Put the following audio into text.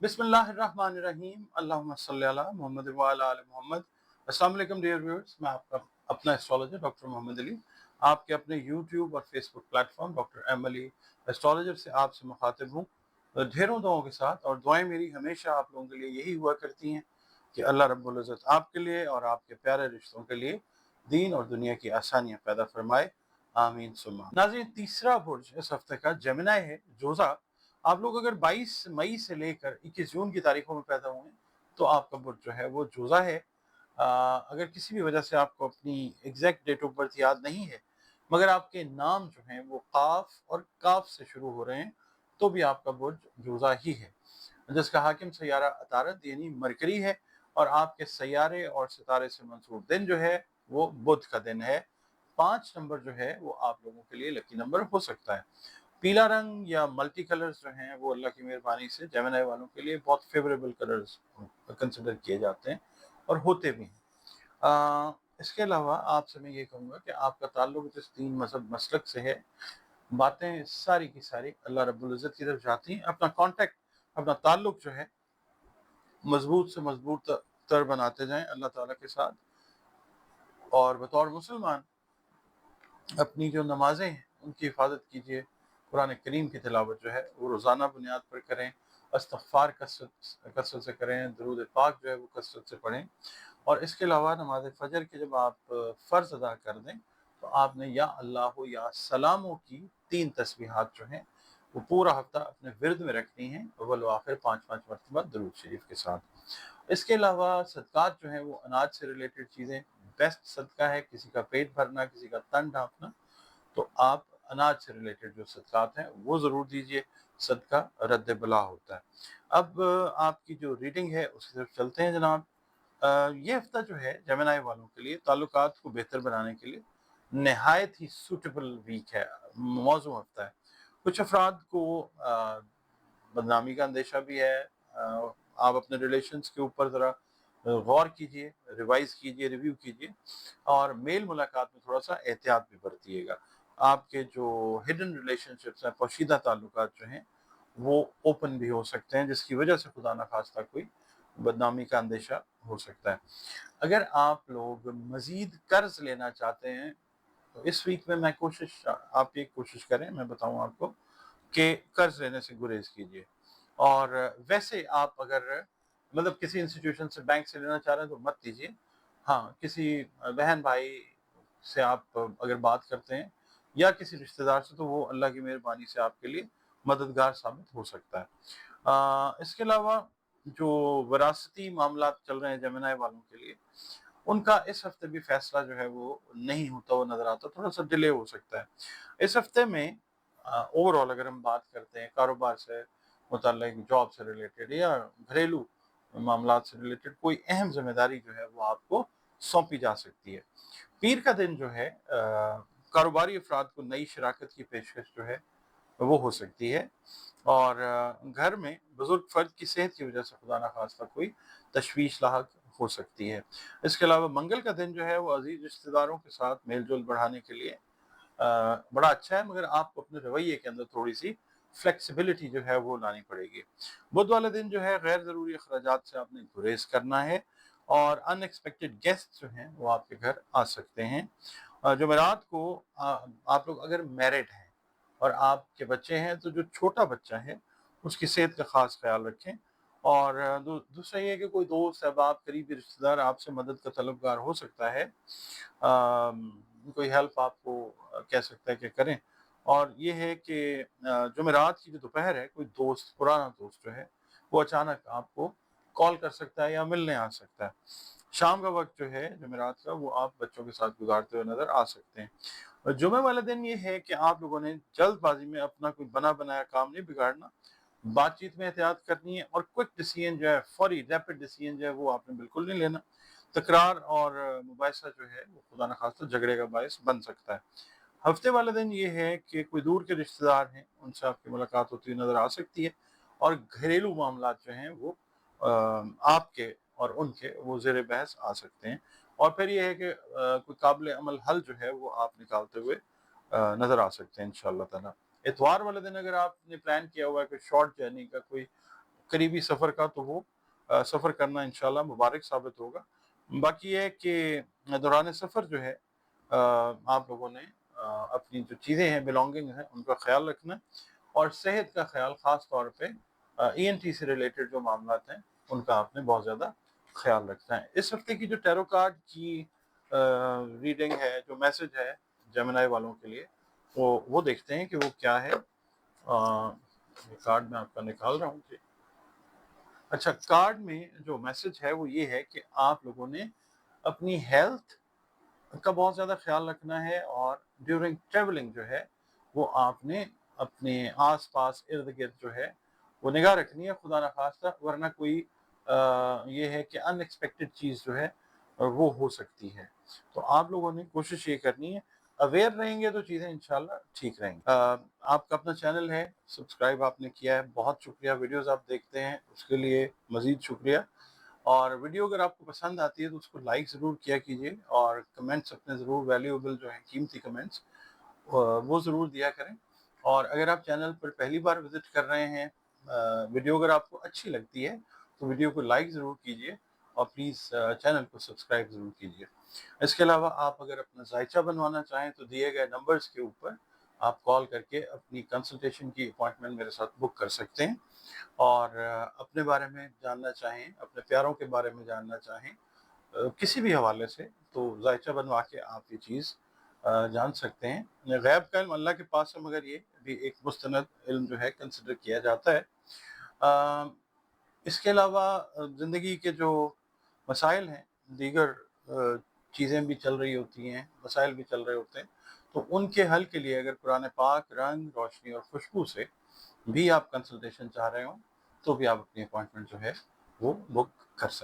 बिस्मिल्लाहिर्रहमानिर्रहीम अल्लाहुम्मा सल्ली अला मुहम्मद व अला आलि मोहम्मद। अस्सलाम वालेकुम डियर व्यूअर्स, मैं आपका अपना एस्ट्रोलॉजर डॉक्टर मोहम्मद अली आपके अपने यूट्यूब और Facebook platform doctor M Ali astrologer से आपसे मुखातिब हूँ ढेरों दुआओं के साथ। और दुआएं मेरी हमेशा आप लोगों के लिए यही हुआ करती हैं कि अल्लाह रब्बुल इज़्ज़त आपके लिए और आपके प्यारे रिश्तों के लिए दीन और दुनिया की आसानियाँ पैदा फरमाए, आमीन सुम्मा। नाज़रीन, तीसरा बुर्ज इस हफ्ते का जेमिनी है, जोज़ा। आप लोग अगर 22 मई से लेकर 21 जून की तारीखों में पैदा हुए हैं तो आपका बुर्ज जो है वो जोज़ा है। अगर किसी भी वजह से आपको अपनी एग्जैक्ट डेट ऑफ बर्थ याद नहीं है मगर आपके नाम जो हैं वो काफ और काफ से शुरू हो रहे हैं तो भी आपका बुर्ज जोज़ा ही है, जिसका हाकिम सैयारा अतारद यानी मरकरी है। और आपके सैयारे और सितारे से मंसूब दिन जो है वो बुध का दिन है। 5 नंबर जो है वो आप लोगों के लिए लकी नंबर हो सकता है। पीला रंग या मल्टी कलर्स जो हैं वो अल्लाह की मेहरबानी से जेमिनी वालों के लिए बहुत फेवरेबल कलर्स कंसिडर किए जाते हैं और होते भी हैं। इसके अलावा आपसे मैं ये कहूँगा कि आपका ताल्लुक जिस दीन मजहब मसलक से है, बातें सारी की सारी अल्लाह रब्बुल इज़्ज़त की तरफ जाती हैं। अपना कांटेक्ट, अपना ताल्लुक जो है मजबूत से मजबूत तर बनाते जाएं अल्लाह ताला के साथ। और बतौर मुसलमान अपनी जो नमाजें हैं उनकी हिफाजत कीजिए। कुरान करीम की तिलावत जो है वो रोज़ाना बुनियाद पर करें, इस्तग़फ़ार कसरत से करें, दरूद पाक जो है वो कसरत से पढ़ें। और इसके अलावा नमाज फ़जर के जब आप फ़र्ज़ अदा कर दें तो आपने या अल्लाह या सलामों की 3 तस्बीहात जो हैं वो पूरा हफ्ता अपने विर्द में रखनी है, अव्वल व आखिर 5-5 मरतबा दरूद शरीफ के साथ। इसके अलावा सदक़ात जो हैं वो अनाज से रिलेटेड चीज़ें बेस्ट सदका है। किसी का पेट भरना, किसी का तन ढाँपना, तो आप अनाज से रिलेटेड जो सदक़ात हैं वो ज़रूर दीजिए, सदका रद्द बला होता है। अब आपकी जो रीडिंग है उसकी तरफ चलते हैं जनाब। ये हफ्ता जो है जेमिनी वालों के लिए ताल्लुकात को बेहतर बनाने के लिए नहायत ही सूटेबल वीक है, मौजू हफ्ता है। कुछ अफराद को बदनामी का अंदेशा भी है। आप अपने रिलेशंस के ऊपर ज़रा गौर कीजिए, रिवाइज कीजिए, रिव्यू कीजिए और मेल मुलाकात में थोड़ा सा एहतियात भी बरतिएगा। आपके जो हिडन रिलेशनशिप्स हैं, पोशीदा ताल्लुकात जो हैं वो ओपन भी हो सकते हैं, जिसकी वजह से खुदा न खास्ता कोई बदनामी का अंदेशा हो सकता है। अगर आप लोग मज़ीद कर्ज लेना चाहते हैं तो इस वीक में आप ये कोशिश करें, मैं बताऊं आपको कि कर्ज लेने से गुरेज कीजिए। और वैसे आप अगर मतलब किसी इंस्टीट्यूशन से, बैंक से लेना चाह रहे हैं तो मत लीजिए। हाँ, किसी बहन भाई से आप अगर बात करते हैं या किसी रिश्तेदार से तो वो अल्लाह की मेहरबानी से आपके लिए मददगार साबित हो सकता है। इसके अलावा जो विरासती मामलात चल रहे हैं जेमिनी वालों के लिए, उनका इस हफ्ते भी फैसला जो है वो नहीं होता हुआ नजर आता, थोड़ा सा डिले हो सकता है। इस हफ्ते में ओवरऑल अगर हम बात करते हैं कारोबार से मुताल्लिक, जॉब से रिलेटेड या घरेलू मामलात से रिलेटेड कोई अहम जिम्मेदारी जो है वो आपको सौंपी जा सकती है। पीर का दिन जो है कारोबारी अफराद को नई शराकत की पेशकश जो है वो हो सकती है। और घर में बुजुर्ग फर्द की सेहत की वजह से खुदा ना खास्ता कोई तशवीश लाहक हो सकती है। इसके अलावा मंगल का दिन जो है वो अजीज रिश्तेदारों के साथ मेल जोल बढ़ाने के लिए बड़ा अच्छा है, मगर आपको अपने रवैये के अंदर थोड़ी सी फ्लेक्सिबिलिटी जो है वो लानी पड़ेगी। बुध वाले दिन जो है गैर ज़रूरी अखराजात से आपने गुरेज करना है और अनएक्सपेक्टेड गेस्ट जो हैं वो आपके घर आ सकते हैं। जुमेरात को आप लोग अगर मैरिड हैं और आपके बच्चे हैं तो जो छोटा बच्चा है उसकी सेहत का ख़ास ख्याल रखें। और दूसरा ये है कि कोई दोस्त, अहबाब, करीबी रिश्तेदार आपसे मदद का तलबगार हो सकता है। कोई हेल्प आपको कह सकता है कि करें। और ये है कि जुमेरात की जो दोपहर है कोई दोस्त, पुराना दोस्त जो है वो अचानक आपको कॉल कर सकता है या मिलने आ सकता है। शाम का वक्त जो है जुमेरात का वो आप बच्चों के साथ गुजारते हुए नज़र आ सकते हैं। और जुमे वाले दिन ये है कि आप लोगों ने जल्दबाजी में अपना कोई बना बनाया काम नहीं बिगाड़ना, बातचीत में एहतियात करनी है और क्विक डिसीजन जो है, फौरी रैपिड डिसीजन जो है वो आपने बिल्कुल नहीं लेना। तकरार और मुबाहिसा जो है वो खुदा न खास्ता झगड़े का बायस बन सकता है। हफ्ते वाले दिन ये है कि कोई दूर के रिश्तेदार हैं उनसे आपकी मुलाकात होती हुई नज़र आ सकती है और घरेलू मामलात जो हैं वो आपके और उनके वो ज़ेर बहस आ सकते हैं। और फिर ये है कि कोई काबिल अमल हल जो है वो आप निकालते हुए नज़र आ सकते हैं इंशाअल्लाह ताला। इतवार वाले दिन अगर आपने प्लान किया हुआ है कोई शॉर्ट जर्नी का, कोई करीबी सफ़र का, तो वो सफ़र करना इंशाल्लाह मुबारक साबित होगा। बाकी ये है कि दौरान सफ़र जो है आप लोगों ने अपनी जो चीज़ें हैं, बिलॉन्गिंग हैं, उनका ख़्याल रखना है और सेहत का ख़्याल ख़ास तौर पे ENT से रिलेटेड जो मामलात हैं, उनका आपने बहुत ज़्यादा ख़्याल रखना है। इस हफ़्ते की जो टैरो कार्ड की रीडिंग है, जो मैसेज है जेमिनी वालों के लिए, वो देखते हैं कि वो क्या है। ये कार्ड मैं आपका निकाल रहा हूँ जी। अच्छा, कार्ड में जो मैसेज है वो ये है कि आप लोगों ने अपनी हेल्थ का बहुत ज़्यादा ख़्याल रखना है और ड्यूरिंग ट्रैवलिंग जो है वो आपने अपने आस-पास इर्द-गिर्द जो है वो निगाह रखनी है, खुदा ना ख़ास्ता, वरना कोई ये है कि अनएक्सपेक्टेड चीज़ जो है वो हो सकती है। तो आप लोगों ने कोशिश ये करनी है, अवेयर रहेंगे तो चीज़ें इंशाल्लाह ठीक रहेंगी। आपका अपना चैनल है, सब्सक्राइब आपने किया है, बहुत शुक्रिया। वीडियोज़ आप देखते हैं उसके लिए मज़ीद शुक्रिया। और वीडियो अगर आपको पसंद आती है तो उसको लाइक ज़रूर किया कीजिए और कमेंट्स अपने ज़रूर वैल्यूएबल जो हैं, कीमती कमेंट्स वो ज़रूर दिया करें। और अगर आप चैनल पर पहली बार विज़िट कर रहे हैं, वीडियो अगर आपको अच्छी लगती है तो वीडियो को लाइक ज़रूर कीजिए और प्लीज़ चैनल को सब्सक्राइब ज़रूर कीजिए। इसके अलावा आप अगर अपना जायचा बनवाना चाहें तो दिए गए नंबर्स के ऊपर आप कॉल करके अपनी कंसल्टेशन की अपॉइंटमेंट मेरे साथ बुक कर सकते हैं। और अपने बारे में जानना चाहें, अपने प्यारों के बारे में जानना चाहें, किसी भी हवाले से, तो जायचा बनवा के आप ये चीज़ जान सकते हैं। गैब का इल्म अल्लाह के पास है, मगर ये भी एक मुस्तनद इल्म जो है कंसिडर किया जाता है। अ, इसके अलावा ज़िंदगी के जो मसाइल हैं, दीगर चीज़ें भी चल रही होती हैं, मसाइल भी चल रहे होते हैं, तो उनके हल के लिए अगर कुरान पाक, रंग, रोशनी और खुशबू से भी आप कंसल्टेशन चाह रहे हो, तो भी आप अपनी अपॉइंटमेंट जो है वो बुक कर सकते हैं।